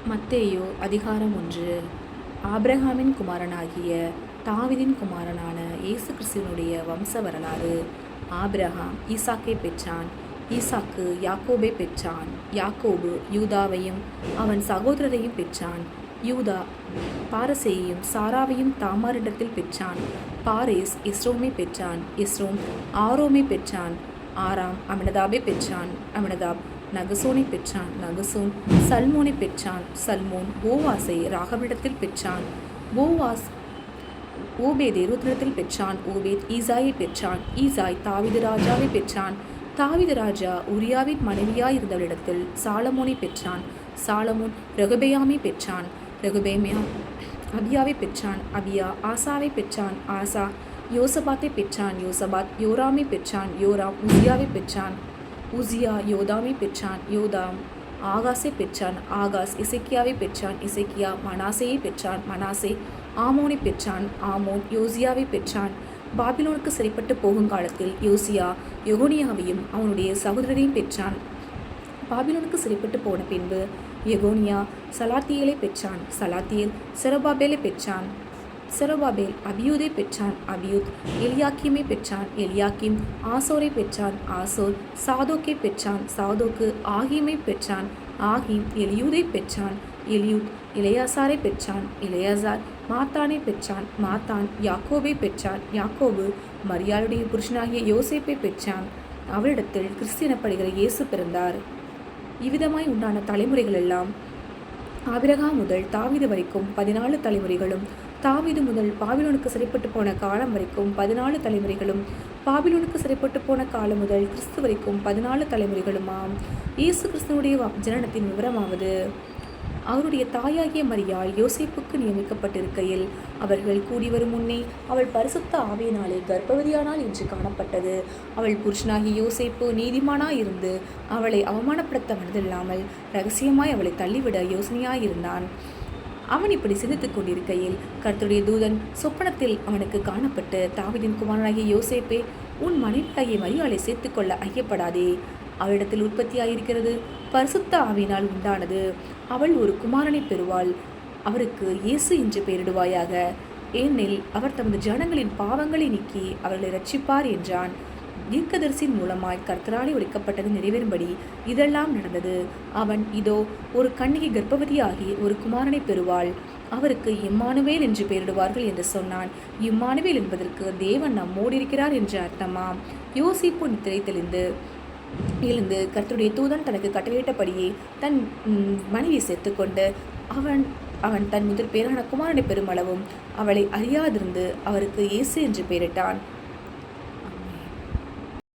மத்தேயு அதிகாரம் 1. ஆபிரகாமின் குமாரனாகிய தாவீதின் குமாரனான இயேசு கிறிஸ்துவினுடைய வம்ச வரலாறு. ஆபிரகாம் ஈசாக்கை பெற்றான். ஈசாக்கு யாக்கோபை பெற்றான். யாக்கோபு யூதாவையும் அவன் சகோதரரையும் பெற்றான். யூதா பாரசேயையும் சாராவையும் தாமாரிடத்தில் பெற்றான். பாரேஸ் எஸ்ரோமை பெற்றான். எஸ்ரோம் ஆரோமை பெற்றான். ஆராம் அமினதாபை பெற்றான். அமினதாப் நகசோனை பெற்றான். நகசோன் சல்மோனை பெற்றான். சல்மோன் போவாசை ராகவிடத்தில் பெற்றான். போவாஸ் ஓபேதை ரூத்திடத்தில் பெற்றான். ஓபேத் ஈசாயை பெற்றான். ஈசாய் தாவீது ராஜாவை பெற்றான். தாவீது ராஜா உரியாவின் மனைவியாயிருந்தவளிடத்தில் சாலமோனை பெற்றான். சாலமோன் ரெகொபெயாமை பெற்றான். ரெகொபெயாம் அபியாவை பெற்றான். அபியா ஆசாவை பெற்றான். ஆசா யோசபாத்தை பெற்றான். யோசபாத் யோராமை பெற்றான். யோராம் உசியாவை பெற்றான். உசியா யோதாமை பெற்றான். யோதாம் ஆகாஸை பெற்றான். ஆகாஸ் இசைக்கியாவை பெற்றான். இசைக்கியா மனாசேயை பெற்றான். மனாசே ஆமோனை பெற்றான். ஆமோன் யோசியாவை பெற்றான். பாபிலோனுக்கு சிறைப்பட்டு போகும் காலத்தில் யோசியா யெகோனியாவையும் அவனுடைய சகோதரரையும் பெற்றான். பாபிலோனுக்கு சிறைப்பட்டு போன பின்பு யெகோனியா சலாத்தியேலை பெற்றான். சலாத்தியேல் செருபாபேலை பெற்றான். செருபாபேல் அபியூதை பெற்றான். அபியூத் எலியாக்கீமை பெற்றான். எலியாக்கீம் ஆசோரை பெற்றான். ஆசோர் சாதோக்கை பெற்றான். சாதோக்கு ஆகீமை பெற்றான். ஆகீம் எலியூதை பெற்றான். எலியூத் இளையாசாரை பெற்றான். இளையாசார் மாத்தானை பெற்றான். மாத்தான் யாக்கோபை பெற்றான். யாக்கோபு மரியாளுடைய புருஷனாகிய யோசேப்பை பெற்றான். அவரிடத்தில் கிறிஸ்து எனப்படுகிற இயேசு பிறந்தார். இவ்விதமாய் உண்டான தலைமுறைகள் எல்லாம் ஆபிரகாம் முதல் தாவீது வரைக்கும் 14 தலைமுறைகளும், தாவீது முதல் பாபிலோனுக்கு சிறைப்பட்டு போன காலம் வரைக்கும் 14 தலைமுறைகளும், பாபிலோனுக்கு சிறைப்பட்டு போன காலம் முதல் கிறிஸ்து வரைக்கும் 14 தலைமுறைகளுமாம். இயேசு கிறிஸ்துவனுடைய ஜனனத்தின் விவரமாவது: அவருடைய தாயாகிய மரியாள் யோசேப்புக்கு நியமிக்கப்பட்டிருக்கையில் அவர்கள் கூடி வரும் முன்னே அவள் பரிசுத்த ஆவியினாலே கர்ப்பவதியானாள் என்று காணப்பட்டது. அவள் புருஷனாகிய யோசேப்பு நீதிமானாயிருந்து அவளை அவமானப்படுத்த மனதில்லாமல் இரகசியமாய் அவளை தள்ளிவிட யோசனையாயிருந்தான். அவன் இப்படி சிந்தித்துக் கொண்டிருக்கையில் கர்த்தருடைய தூதன் சொப்பனத்தில் அவனுக்கு காணப்பட்டு, தாவீதின் குமாரனாகிய யோசேப்பே, உன் மனைவியாகிய மரியாளை சேர்த்துக்கொள்ள ஐயப்படாதே. அவளிடத்தில் உற்பத்தியாயிருக்கிறது பரிசுத்த ஆவியினால் உண்டானது. அவள் ஒரு குமாரனை பெறுவாள். அவருக்கு இயேசு என்று பெயரிடுவாயாக. ஏனெனில் அவர் தமது ஜனங்களின் பாவங்களை நீக்கி அவர்களை இரட்சிப்பார் என்றான். தீர்க்கதரிசியின் மூலமாய் கர்த்தராலே உரைக்கப்பட்டது நிறைவேறும்படி இதெல்லாம் நடந்தது. அவன், இதோ, ஒரு கன்னிகை கர்ப்பவதியாகி ஒரு குமாரனை பெறுவாள். அவருக்கு இம்மானுவேல் என்று பெயரிடுவார்கள் என்று சொன்னான். இம்மானுவேல் என்பதற்கு தேவன் நம்மோடு இருக்கிறார் என்று அர்த்தமாம். யோசேப்பு நித்திரை தெளிந்து எழுந்து கர்த்தருடைய தூதன் தனக்கு கட்டளையிட்டபடியே தன் மனைவி சேர்த்துக்கொண்டு அவன் தன் முதல் பேரான குமாரனை பெருமளவும் அவளை அறியாதிருந்து அவருக்கு இயேசு என்று பெயரிட்டான்.